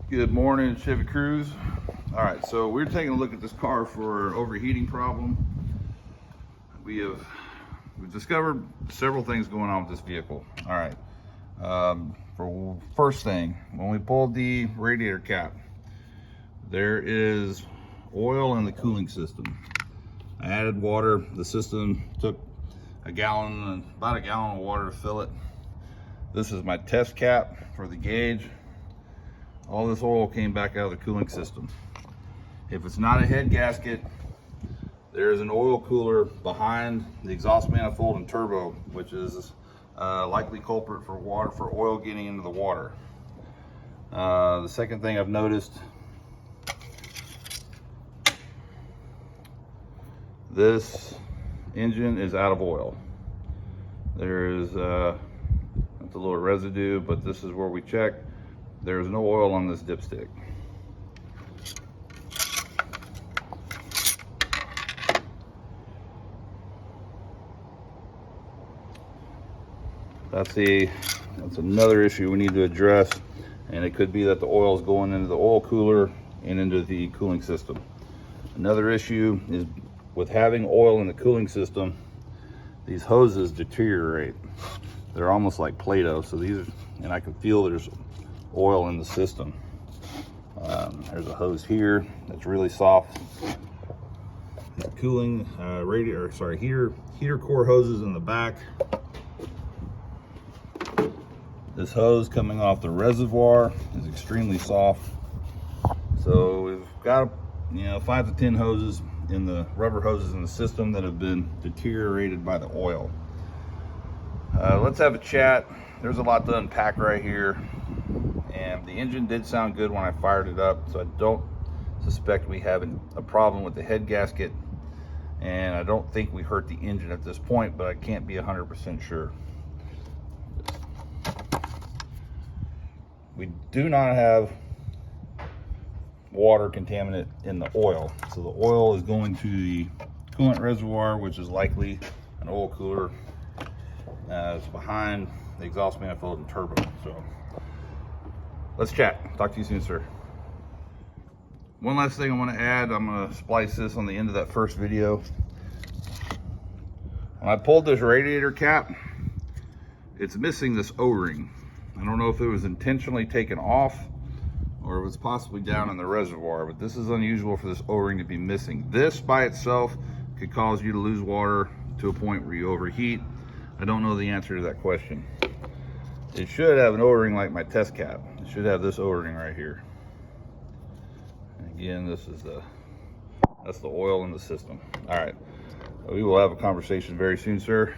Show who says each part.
Speaker 1: Good morning, Chevy crews. All right, so we're taking a look at this car for an overheating problem. We've discovered several things going on with this vehicle. All right, for first thing, when we pulled the radiator cap, there is oil in the cooling system. I added water. The system took about a gallon of water to fill it. This is my test cap for the gauge. All this oil came back out of the cooling system. If it's not a head gasket, there is an oil cooler behind the exhaust manifold and turbo, which is a likely culprit for oil getting into the water. The second thing I've noticed, this engine is out of oil. There's a little residue, but this is where we check. There's no oil on this dipstick. That's another issue we need to address, and it could be that the oil is going into the oil cooler and into the cooling system. Another issue is with having oil in the cooling system, these hoses deteriorate. They're almost like Play-Doh, and I can feel there's oil in the system. There's a hose here that's really soft. The cooling heater core hoses in the back. This hose coming off the reservoir is extremely soft. So we've got 5 to 10 hoses in the rubber hoses in the system that have been deteriorated by the oil. Let's have a chat. There's a lot to unpack right here. And the engine did sound good when I fired it up, so I don't suspect we have a problem with the head gasket, and I don't think we hurt the engine at this point, but I can't be 100% sure. We do not have water contaminant in the oil, so the oil is going to the coolant reservoir, which is likely an oil cooler. It's behind the exhaust manifold and turbo. So let's chat. Talk to you soon, sir. One last thing I want to add, I'm going to splice this on the end of that first video. When I pulled this radiator cap, it's missing this O-ring. I don't know if it was intentionally taken off or it was possibly down in the reservoir, but this is unusual for this O-ring to be missing. This by itself could cause you to lose water to a point where you overheat. I don't know the answer to that question. It should have an O-ring like my test cap. It should have this O-ring right here. And again, that's the oil in the system. All right, we will have a conversation very soon, sir.